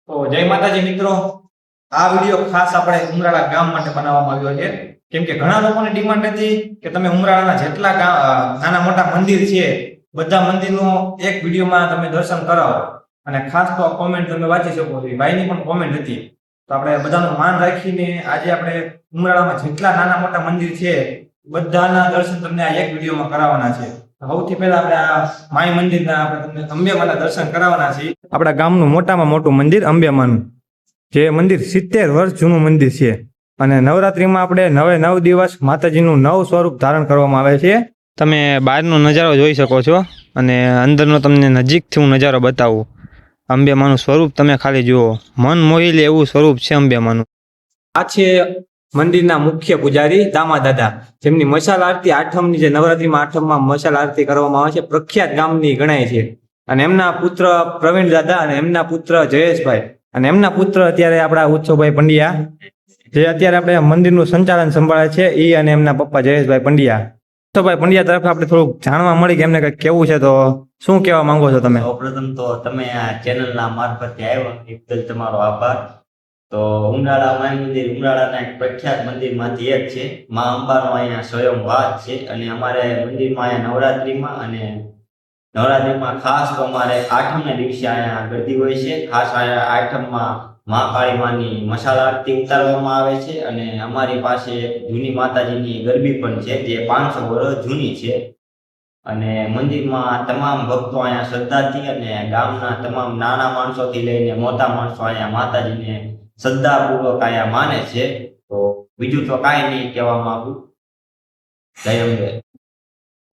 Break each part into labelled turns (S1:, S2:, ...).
S1: તો જય માતાજી મિત્રો, આ વિડિયો ખાસ આપણે ઉમરાળા ગામ માટે બનાવવામાં આવ્યો છે. કેમ કે ઘણા લોકોની ડિમાન્ડ હતી કે તમે ઉમરાળાના જેટલા નાના મોટા મંદિર છે બધા મંદિરનો એક વિડિયોમાં તમે દર્શન કરાવો. અને ખાસ તો કોમેન્ટ તમે વાંચી શકો છો. ભાઈની પણ કોમેન્ટ હતી. તો આપણે બધાનું માન રાખીને આજે આપણે ઉમરાળામાં જેટલા નાના મોટા મંદિર છે બધાના દર્શન તમને આ એક વિડિયોમાં કરાવવાના છે. સૌથી પહેલા આપણે આ માઈ મંદિરના આપણે તમને અંબેમાના દર્શન કરાવવાના છે. આપણા ગામનું મોટામાં મોટું મંદિર અંબેમાનું, જે મંદિર 70 વર્ષ જૂનું મંદિર છે. અને નવરાત્રીમાં આપણે 9 દિવસ માતાજીનું નવ સ્વરૂપ ધારણ કરવામાં આવે છે. તમે બહારનો નજારો જોઈ શકો છો અને અંદરનો તમને નજીકથી હું નજારો બતાવું. અંબેમાનું સ્વરૂપ તમે ખાલી જુઓ, મન મોહી લે એવું સ્વરૂપ છે અંબેમાનું. આ છે મંદિરના મુખ્ય પૂજારી દામા દાદા, જેમની મશાલ આરતી આઠમની, જે નવરાત્રીમાં આઠમમાં મશાલ આરતી કરવામાં આવે છે, પ્રખ્યાત ગામની ગણાય છે. અને એમના પુત્ર પ્રવીણ દાદા અને એમના પુત્ર જયેશભાઈ અને એમના પુત્ર અત્યારે આપણા ઉત્સવભાઈ પંડ્યા, જે અત્યારે આપણે મંદિરનું સંચાલન સંભાળે છે, એ અને એમના પપ્પા જયેશભાઈ પંડ્યા. ઉત્સવભાઈ પંડ્યા તરફ આપણે થોડુંક જાણવા મળી કે એમને કંઈક કેવું છે, તો શું કહેવા માંગો છો તમે?
S2: સૌપ્રથમ તો તમે આ ચેનલના મારફતે આવ્યા એ બદલ તમારો આભાર. તો ઉમરાળા માઈ મંદિર ઉમરાળાના એક પ્રખ્યાત મંદિરમાંથી એક છે. મા અંબાનો અહીંયા સ્વયં વાસ છે. અને અમારે મંદિરમાં અહીંયા નવરાત્રીમાં ખાસ તો અમારે આઠમના દિવસે અહીંયા ગરદી હોય છે. ખાસ અહીંયા આઠમમાં મા કાળી માની મશાલ આરતી ઉતારવામાં આવે છે. અને અમારી પાસે જૂની માતાજીની ગરબી પણ છે, જે 500 વર્ષ જૂની છે. અને મંદિરમાં તમામ ભક્તો અહીંયા શ્રદ્ધાથી અને ગામના તમામ નાના માણસોથી લઈને મોટા માણસો અહીંયા માતાજીને શ્રદ્ધાપૂર્વક અહીંયા માને છે. તો બીજું તો કાંઈ નહીં કહેવા માંગુ. જય અંબે.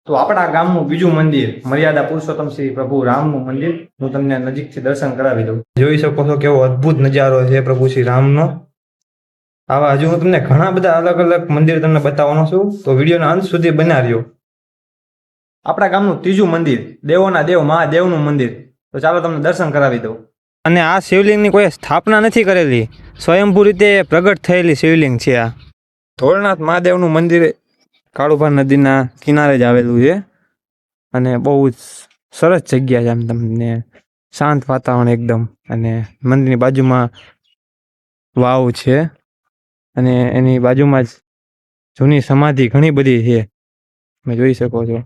S1: તો આપણા ગામનું બીજું મંદિર મર્યાદા પુરુષોત્તમ શ્રી પ્રભુ રામનું મંદિર હું તમને નજીકથી દર્શન કરાવી દઉં. જોઈ શકો છો કેવો અદ્ભુત નજારો છે પ્રભુ શ્રી રામનો. આવા હજુ હું તમને ઘણા બધા અલગ અલગ મંદિર તમને બતાવવાનો છું, તો વિડીયોના અંત સુધી બના રહ્યો. આપણા ગામનું ત્રીજું મંદિર દેવોના દેવ મહાદેવનું મંદિર, તો ચાલો તમને દર્શન કરાવી દઉં. અને આ શિવલિંગની કોઈ સ્થાપના નથી કરેલી, સ્વયંભૂ રીતે પ્રગટ થયેલી શિવલિંગ છે. આ ધોળનાથ મહાદેવનું મંદિર કાળુભા નદીના કિનારે જ આવેલું છે. અને બહુ જ સરસ જગ્યા છે, આમ તમને શાંત વાતાવરણ એકદમ. અને મંદિરની બાજુમાં વાવ છે અને એની બાજુમાં જ જૂની સમાધિ ઘણી બધી છે, તમે જોઈ શકો છો.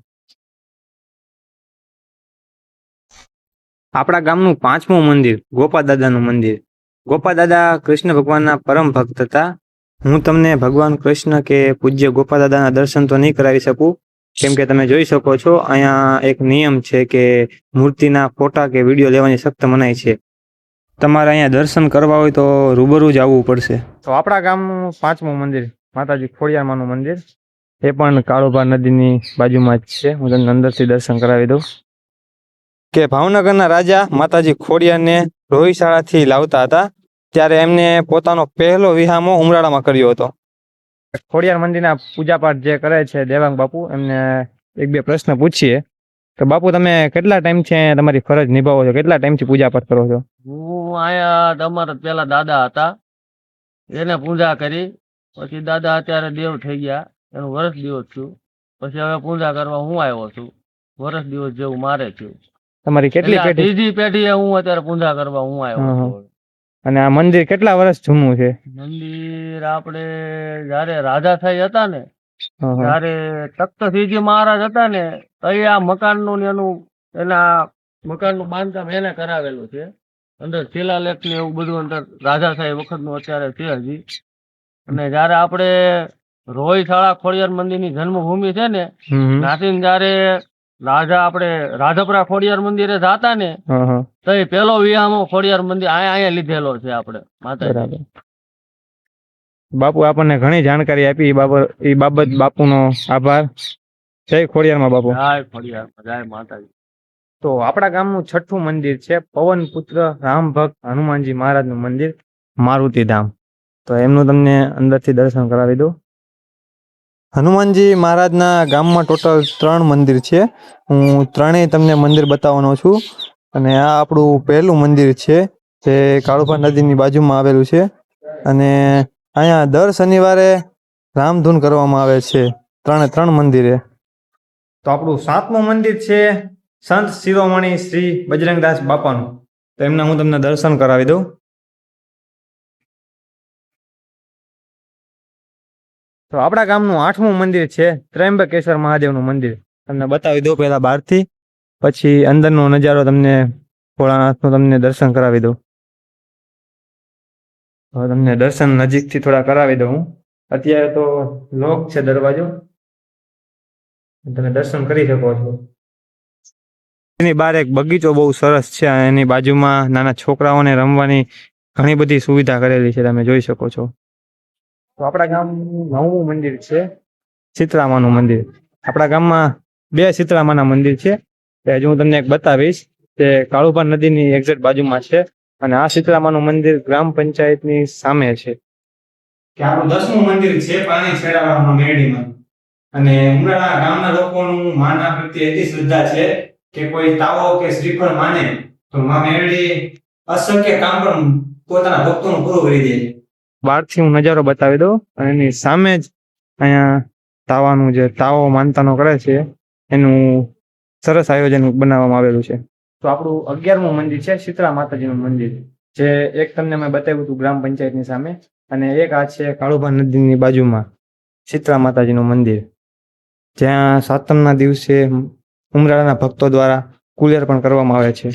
S1: આપણા ગામનું પાંચમું મંદિર ગોપા દાદાનું મંદિર. ગોપા દાદા કૃષ્ણ ભગવાનના પરમ ભક્ત હતા. હું તમને ભગવાન કૃષ્ણ કે પૂજ્ય ગોપા દાદાના દર્શન તો નહીં કરાવી શકું, કેમ કે તમે જોઈ શકો છો અહીંયા એક નિયમ છે કે મૂર્તિના ફોટા કે વિડીયો લેવાની સખ્ત મનાઈ છે. તમારે અહીંયા દર્શન કરવા હોય તો રૂબરૂ જ આવવું પડશે. તો આપણા ગામનું પાંચમું મંદિર માતાજી ખોડિયારમાંનું મંદિર, એ પણ કાળુભા નદીની બાજુમાં જ છે. હું તમને અંદરથી દર્શન કરાવી દઉં. કે ભાવનગરના રાજા માતાજી ખોડિયારને રોહિશાળાથી લાવતા હતા, ત્યારે એમને પોતાનો પહેલો વિહામો ઉમરાળામાં કર્યો હતો. ખોડિયાર મંદિરના પૂજાપાઠ જે કરે છે દેવાંગ બાપુ, એમને એક બે પ્રશ્ન પૂછીએ. તો બાપુ, તમે કેટલા ટાઈમથી તમારી ફરજ નિભાવો છો? કેટલા ટાઈમથી પૂજાપાઠ કરો છો?
S3: હું અહીંયા તમારા પેલા દાદા હતા, એને પૂજા કરી. પછી દાદા અત્યારે દેવ થઈ ગયા, એનું વર્ષ દિવસ થયું. પછી હવે પૂજા કરવા હું આવ્યો છું. વર્ષ દિવસ જેવું મારે થયું.
S1: તમારી કેટલી પેઢી?
S3: ત્રીજી પેઢીએ હું અત્યારે પૂજા કરવા હું આવ્યો છું.
S1: અને આ મંદિર કેટલા વર્ષ જૂનું છે?
S3: મંદિર આપણે જયારે રાજા થઈ હતા ને, ત્યારે તખ્તસિંહજી મહારાજ હતા ને, તો આ મકાનનું એના મકાનનું બાંધકામ એને કરાવેલું છે. અંદર શિલાલેખ ને એવું બધું અંદર રાજા સાહેબ વખતનું અત્યારે છે હજી. અને જયારે આપણે રોહિશાળા ખોડિયાર મંદિરની જન્મભૂમિ છે ને, નાસીને જયારે રાજા આપણે રાધપરા ખોડિયાર મંદિરે જાતા ને, તો એ પેલો વિહામો ખોડિયાર મંદિર અહીંયા લીધેલો છે આપણે માતા.
S1: બાપુ આપણને ઘણી જાણકારી આપી, એ બાબત બાપુનો આભાર. જય ખોડિયારમાં બાપુ.
S3: જય ખોડિયાર, જય માતાજી.
S1: તો આપણા ગામનું છઠ્ઠું મંદિર છે પવન પુત્ર રામ ભક્ત હનુમાનજી મહારાજનું મંદિર મારુતિ ધામ. તો એમનું તમને અંદરથી દર્શન કરાવી દઉં. હનુમાનજી મહારાજના ગામમાં ટોટલ 3 મંદિર છે. હું ત્રણેય તમને મંદિર બતાવવાનો છું. અને આ આપણું પહેલું મંદિર છે, જે કાળુભા નદીની બાજુમાં આવેલું છે. અને અહીંયા દર શનિવારે રામધૂન કરવામાં આવે છે 3 મંદિરે. તો આપણું 7મું મંદિર છે સંત શિરોમણી શ્રી બજરંગદાસ બાપાનું. તો એમના હું તમને દર્શન કરાવી દઉં. તો આપણા ગામનું 8મું મંદિર છે ત્રંબકેશ્વર મહાદેવનું મંદિર. તમને બતાવી દઉં પહેલા બહારથી, પછી અંદરનો નજારો તમને ભોળાનાથનું તમને દર્શન કરાવી દઉં. હવે તમને દર્શન નજીકથી થોડા કરાવી દઉં. અત્યારે તો લોક છે દરવાજો, તમે દર્શન કરી શકો છો. એની બહાર એક બગીચો બહુ સરસ છે. એની બાજુમાં નાના છોકરાઓને રમવાની ઘણી બધી સુવિધા કરેલી છે, તમે જોઈ શકો છો. તો આપણા ગામનું 9મું મંદિર છે શીતળામાનું મંદિર. આપણા ગામમાં 2 શીતળામાના મંદિર છે. તે હજુ હું તમને એક બતાવીશ. તે કાળુભા નદીની એક્ઝેક્ટ બાજુમાં છે, અને આ શીતળામાનું મંદિર ગ્રામ પંચાયતની સામે છે. કે આપણું 10મું મંદિર છે પાણી છેડાવાળામાં મેરડીમાં. અને ઉમરાળા ગામના લોકોનું માના પ્રત્યે એટલી શ્રદ્ધા છે કે કોઈ તાવો કે શ્રીફળ માને તો માં મેરડી અશક્ય કામ પણ પોતાના ભક્તોનું પૂરું કરી દે છે. બહારથી હું નજારો બતાવી દઉં, અને એની સામે જ અહીંયા તાવાનું જે તાવો માનતાનો કરે છે એનું સરસ આયોજન બનાવવામાં આવેલું છે. તો આપણું 11મું મંદિર છે શીતળા માતાજીનું મંદિર, જે એક તમને મેં બતાવ્યું હતું ગ્રામ પંચાયતની સામે, અને એક આ છે કાળુભા નદીની બાજુમાં શીતળા માતાજીનું મંદિર, જ્યાં સાતમના દિવસે ઉમરાળાના ભક્તો દ્વારા કુલેર પણ કરવામાં આવે છે.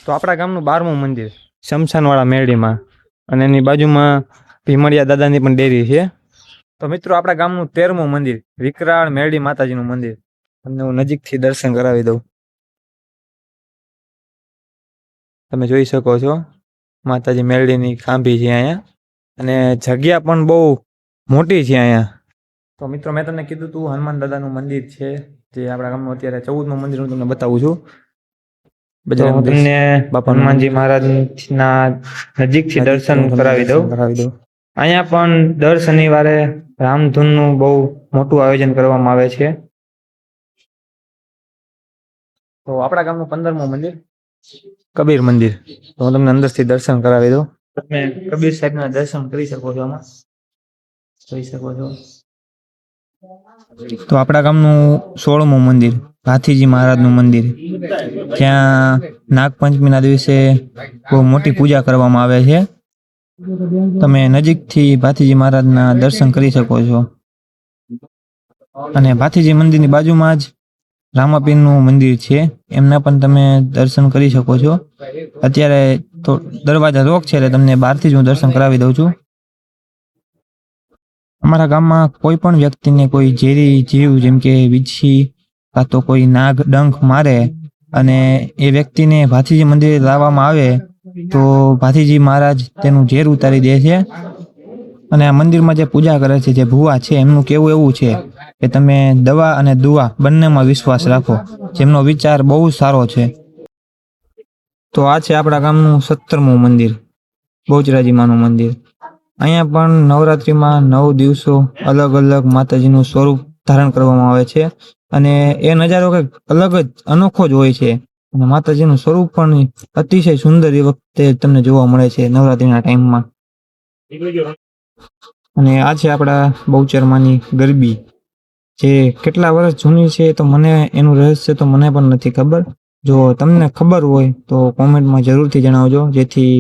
S1: તો આપણા ગામનું 12મું મંદિર શમશાનવાળા મેરડીમાં, અને એની બાજુમાં ભીમડિયા દાદાની પણ ડેરી છે. તો મિત્રો આપણા ગામનું 13મું મંદિર વિકરાળ મેરડી માતાજીનું મંદિર, તમને હું નજીકથી દર્શન કરાવી દઉં. તમે જોઈ શકો છો માતાજી મેરડીની ખાંભી છે અહીંયા, અને જગ્યા પણ બહુ મોટી છે અહીંયા. તો મિત્રો મેં તમને કીધું હતું હનુમાન દાદાનું મંદિર છે, જે આપણા ગામનું અત્યારે 14મું મંદિર હું તમને બતાવું છું. હું તમને બાપા હનુમાનજી મહારાજના નજીકથી દર્શન કરાવી દઉં. અહીંયા પણ દર શનિવારે રામધૂનનું બહુ મોટું આયોજન કરવામાં આવે છે. તો આપણા ગામનું 15મું મંદિર કબીર મંદિર, તો હું તમને અંદરથી દર્શન કરાવી દઉં. તમે કબીર સાહેબના દર્શન કરી શકો છો, આમાં જોઈ શકો છો. તો આપણા ગામનું 16મું મંદિર ભાથીજી મહારાજનું મંદિર, ત્યાં નાગપંચમીના દિવસે બહુ મોટી પૂજા કરવામાં આવે છે. તમે નજીકથી ભાથીજી મહારાજના દર્શન કરી શકો છો. અને ભાથીજી મંદિરની બાજુમાં જ રામાપીરનું મંદિર છે, એમના પણ તમે દર્શન કરી શકો છો. અત્યારે તો દરવાજા લોક છે એટલે તમને બહારથી જ હું દર્શન કરાવી દઉં છું. અમારા ગામમાં કોઈ પણ વ્યક્તિને કોઈ ઝેરી જીવ જેમ કે વીછી કાં તો કોઈ નાગ ડંખ મારે અને એ વ્યક્તિને ભાથીજી મંદિરે લાવવામાં આવે તો ભાથીજી મહારાજ તેનું ઝેર ઉતારી દે છે. અને આ મંદિરમાં જે પૂજા કરે છે જે ભુવા છે એમનું કહેવું એવું છે કે તમે દવા અને દુઆ બંનેમાં વિશ્વાસ રાખો, જેમનો વિચાર બહુ સારો છે. તો આ છે આપણા ગામનું 17મું મંદિર બહુચરાજી માનું મંદિર. અહીંયા પણ નવરાત્રિમાં 9 દિવસો અલગ અલગ માતાજીનું સ્વરૂપ ધારણ કરવામાં આવે છે, અને એ નજારો કંઈક અલગ જ અનોખો જ હોય છે. અને માતાજીનું સ્વરૂપ પણ અતિશય સુંદર એ વખતે તમને જોવા મળે છે નવરાત્રિના ટાઈમમાં. અને આ છે આપણા બહુચરમાની ગરબી, જે કેટલા વર્ષ જૂની છે તો મને એનું રહસ્ય તો મને પણ નથી ખબર. જો તમને ખબર હોય તો કોમેન્ટમાં જરૂરથી જણાવજો, જેથી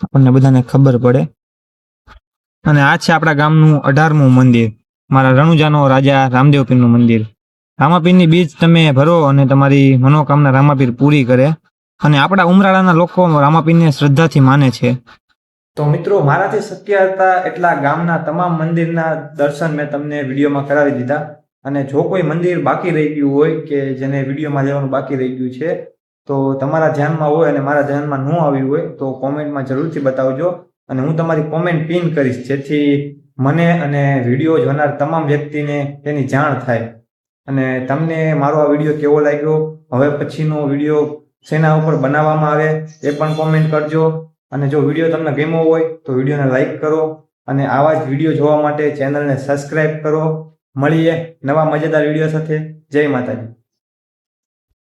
S1: આપણને બધાને ખબર પડે. અને આ છે આપણા ગામનું 18મું મંદિર, મારા રણુજાનો રાજા રામદેવ પીરનું મંદિર. રામાપીરની બીજ તમે ભરો અને તમારી મનોકામના રામાપીર પૂરી કરે. અને આપણા ઉમરાળાના લોકો રામાપીરને શ્રદ્ધાથી માને છે. તો મિત્રો મારાથી શક્ય હતા એટલા ગામના તમામ મંદિરના દર્શન મેં તમને વિડીયોમાં કરાવી દીધા. અને જો કોઈ મંદિર બાકી રહી ગયું હોય કે જેને વિડીયોમાં લેવાનું બાકી રહી ગયું છે તો તમારા ધ્યાનમાં હોય અને મારા ધ્યાનમાં ન આવ્યું હોય તો કોમેન્ટમાં જરૂરથી બતાવજો, અને હું તમારી કોમેન્ટ પિન કરીશ, જેથી મને અને વિડીયો જોનાર તમામ વ્યક્તિને તેની જાણ થાય. અને તમને મારો આ વિડીયો કેવો લાગ્યો, હવે પછીનો વિડીયો શેના ઉપર બનાવવામાં આવે એ પણ કોમેન્ટ કરજો. અને જો વિડીયો તમને ગમ્યો હોય તો વિડીયોને લાઈક કરો, અને આવા જ વિડીયો જોવા માટે ચેનલને સબસ્ક્રાઈબ કરો. મળીએ નવા મજેદાર વિડીયો સાથે. જય માતાજી.